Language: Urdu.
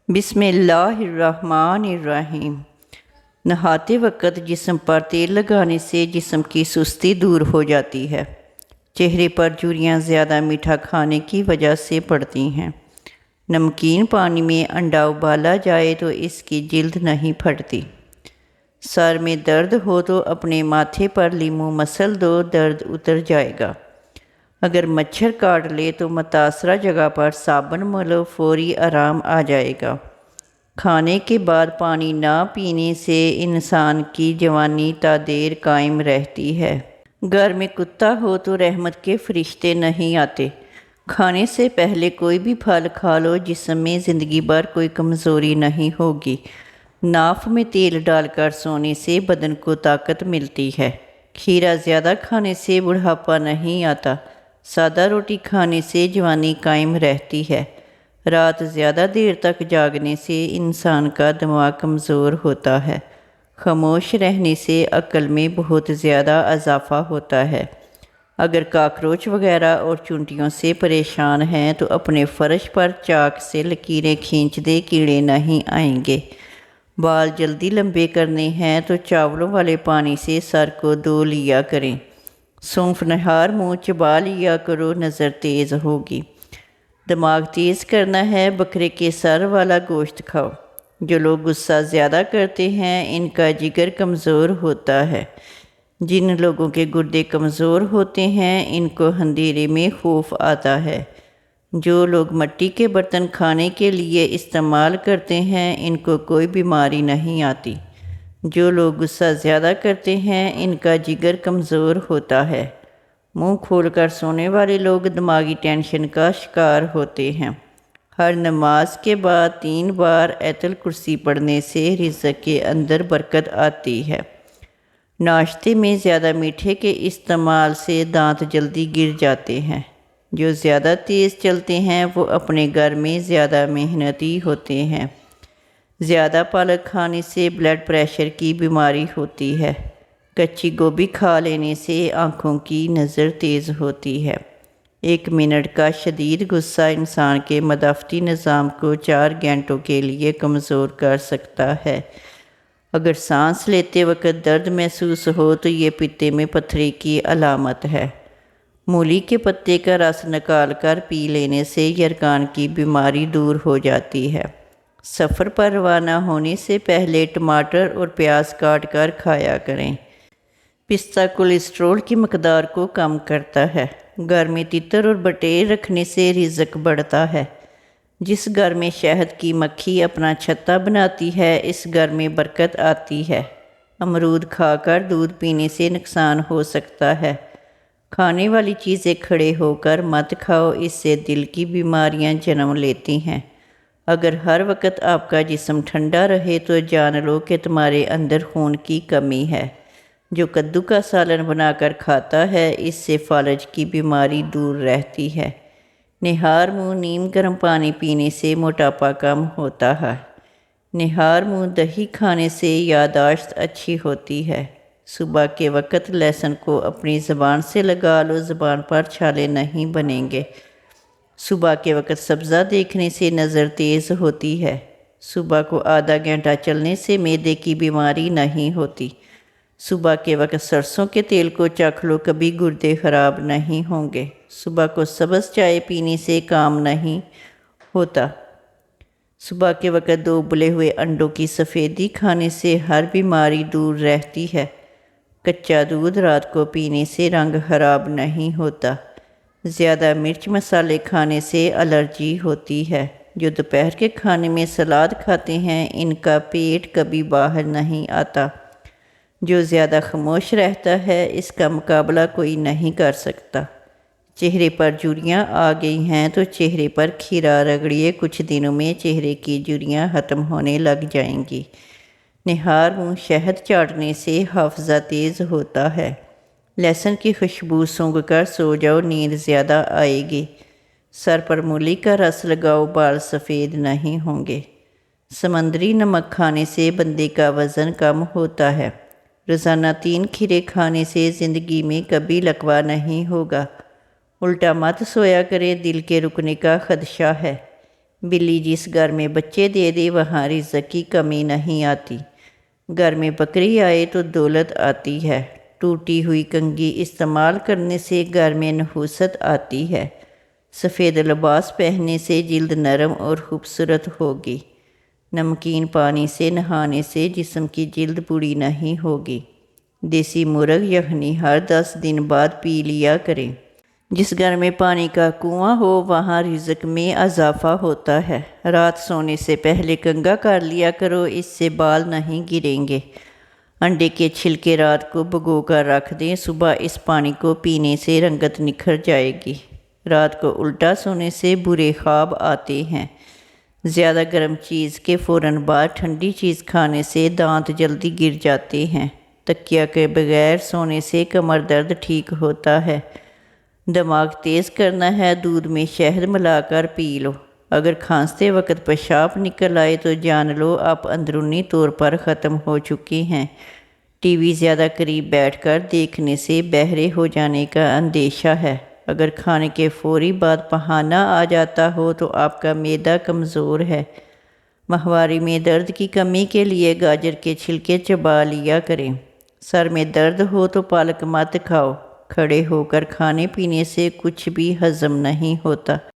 بسم اللہ الرحمن الرحیم۔ نہاتے وقت جسم پر تیل لگانے سے جسم کی سستی دور ہو جاتی ہے۔ چہرے پر جھریاں زیادہ میٹھا کھانے کی وجہ سے پڑتی ہیں۔ نمکین پانی میں انڈا ابالا جائے تو اس کی جلد نہیں پھٹتی۔ سر میں درد ہو تو اپنے ماتھے پر لیموں مسل دو، درد اتر جائے گا۔ اگر مچھر کاٹ لے تو متاثرہ جگہ پر صابن ملو، فوری آرام آ جائے گا۔ کھانے کے بعد پانی نہ پینے سے انسان کی جوانی تا دیر قائم رہتی ہے۔ گھر میں کتا ہو تو رحمت کے فرشتے نہیں آتے۔ کھانے سے پہلے کوئی بھی پھل کھا لو، جسم میں زندگی بھر کوئی کمزوری نہیں ہوگی۔ ناف میں تیل ڈال کر سونے سے بدن کو طاقت ملتی ہے۔ کھیرا زیادہ کھانے سے بڑھاپا نہیں آتا۔ سادہ روٹی کھانے سے جوانی قائم رہتی ہے۔ رات زیادہ دیر تک جاگنے سے انسان کا دماغ کمزور ہوتا ہے۔ خاموش رہنے سے عقل میں بہت زیادہ اضافہ ہوتا ہے۔ اگر کاکروچ وغیرہ اور چونٹیوں سے پریشان ہیں تو اپنے فرش پر چاک سے لکیریں کھینچ دے، کیڑے نہیں آئیں گے۔ بال جلدی لمبے کرنے ہیں تو چاولوں والے پانی سے سر کو دھو لیا کریں۔ سونف نہار منہ چبا لیا کرو، نظر تیز ہوگی۔ دماغ تیز کرنا ہے، بکرے کے سر والا گوشت کھاؤ۔ جو لوگ غصہ زیادہ کرتے ہیں ان کا جگر کمزور ہوتا ہے۔ جن لوگوں کے گردے کمزور ہوتے ہیں ان کو اندھیرے میں خوف آتا ہے۔ جو لوگ مٹی کے برتن کھانے کے لیے استعمال کرتے ہیں ان کو کوئی بیماری نہیں آتی۔ جو لوگ غصہ زیادہ کرتے ہیں ان کا جگر کمزور ہوتا ہے۔ منہ کھول کر سونے والے لوگ دماغی ٹینشن کا شکار ہوتے ہیں۔ ہر نماز کے بعد 3 بار آیت الکرسی پڑھنے سے رزق کے اندر برکت آتی ہے۔ ناشتے میں زیادہ میٹھے کے استعمال سے دانت جلدی گر جاتے ہیں۔ جو زیادہ تیز چلتے ہیں وہ اپنے گھر میں زیادہ محنتی ہوتے ہیں۔ زیادہ پالک کھانے سے بلڈ پریشر کی بیماری ہوتی ہے۔ کچی گوبھی کھا لینے سے آنکھوں کی نظر تیز ہوتی ہے۔ 1 منٹ کا شدید غصہ انسان کے مدافعتی نظام کو 4 گھنٹوں کے لیے کمزور کر سکتا ہے۔ اگر سانس لیتے وقت درد محسوس ہو تو یہ پتے میں پتھری کی علامت ہے۔ مولی کے پتے کا رس نکال کر پی لینے سے یرقان کی بیماری دور ہو جاتی ہے۔ سفر پر روانہ ہونے سے پہلے ٹماٹر اور پیاز کاٹ کر کھایا کریں۔ پستہ کولیسٹرول کی مقدار کو کم کرتا ہے۔ گھر میں تیتر اور بٹیر رکھنے سے رزق بڑھتا ہے۔ جس گھر میں شہد کی مکھی اپنا چھتا بناتی ہے اس گھر میں برکت آتی ہے۔ امرود کھا کر دودھ پینے سے نقصان ہو سکتا ہے۔ کھانے والی چیزیں کھڑے ہو کر مت کھاؤ، اس سے دل کی بیماریاں جنم لیتی ہیں۔ اگر ہر وقت آپ کا جسم ٹھنڈا رہے تو جان لو کہ تمہارے اندر خون کی کمی ہے۔ جو کدو کا سالن بنا کر کھاتا ہے اس سے فالج کی بیماری دور رہتی ہے۔ نہار منہ نیم گرم پانی پینے سے موٹاپا کم ہوتا ہے۔ نہار منہ دہی کھانے سے یادداشت اچھی ہوتی ہے۔ صبح کے وقت لہسن کو اپنی زبان سے لگا لو، زبان پر چھالے نہیں بنیں گے۔ صبح کے وقت سبزہ دیکھنے سے نظر تیز ہوتی ہے۔ صبح کو آدھا گھنٹہ چلنے سے معدے کی بیماری نہیں ہوتی۔ صبح کے وقت سرسوں کے تیل کو چکھ لو، کبھی گردے خراب نہیں ہوں گے۔ صبح کو سبز چائے پینے سے کام نہیں ہوتا۔ صبح کے وقت 2 ابلے ہوئے انڈوں کی سفیدی کھانے سے ہر بیماری دور رہتی ہے۔ کچا دودھ رات کو پینے سے رنگ خراب نہیں ہوتا۔ زیادہ مرچ مسالے کھانے سے الرجی ہوتی ہے۔ جو دوپہر کے کھانے میں سلاد کھاتے ہیں ان کا پیٹ کبھی باہر نہیں آتا۔ جو زیادہ خاموش رہتا ہے اس کا مقابلہ کوئی نہیں کر سکتا۔ چہرے پر جھریاں آ گئی ہیں تو چہرے پر کھیرا رگڑیے، کچھ دنوں میں چہرے کی جھریاں ختم ہونے لگ جائیں گی۔ نہار منہ شہد چاٹنے سے حافظہ تیز ہوتا ہے۔ لہسن کی خوشبو سونگھ کر سو جاؤ، نیند زیادہ آئے گی۔ سر پر مولی کا رس لگاؤ، بال سفید نہیں ہوں گے۔ سمندری نمک کھانے سے بندے کا وزن کم ہوتا ہے۔ روزانہ 3 کھیرے کھانے سے زندگی میں کبھی لقوہ نہیں ہوگا۔ الٹا مت سویا کریں، دل کے رکنے کا خدشہ ہے۔ بلی جس گھر میں بچے دے دے وہاں رزق کی کمی نہیں آتی۔ گھر میں بکری آئے تو دولت آتی ہے۔ ٹوٹی ہوئی کنگھی استعمال کرنے سے گھر میں نحوست آتی ہے۔ سفید لباس پہننے سے جلد نرم اور خوبصورت ہوگی۔ نمکین پانی سے نہانے سے جسم کی جلد بری نہیں ہوگی۔ دیسی مرغ یخنی ہر 10 دن بعد پی لیا کریں۔ جس گھر میں پانی کا کنواں ہو وہاں رزق میں اضافہ ہوتا ہے۔ رات سونے سے پہلے کنگھا کر لیا کرو، اس سے بال نہیں گریں گے۔ انڈے کے چھلکے رات کو بھگو کر رکھ دیں، صبح اس پانی کو پینے سے رنگت نکھر جائے گی۔ رات کو الٹا سونے سے برے خواب آتے ہیں۔ زیادہ گرم چیز کے فوراً بعد ٹھنڈی چیز کھانے سے دانت جلدی گر جاتے ہیں۔ تکیہ کے بغیر سونے سے کمر درد ٹھیک ہوتا ہے۔ دماغ تیز کرنا ہے، دودھ میں شہد ملا کر پی لو۔ اگر کھانستے وقت پیشاب نکل آئے تو جان لو آپ اندرونی طور پر ختم ہو چکے ہیں۔ ٹی وی زیادہ قریب بیٹھ کر دیکھنے سے بہرے ہو جانے کا اندیشہ ہے۔ اگر کھانے کے فوری بعد پخانہ آ جاتا ہو تو آپ کا معدہ کمزور ہے۔ ماہواری میں درد کی کمی کے لیے گاجر کے چھلکے چبا لیا کریں۔ سر میں درد ہو تو پالک مت کھاؤ۔ کھڑے ہو کر کھانے پینے سے کچھ بھی ہضم نہیں ہوتا۔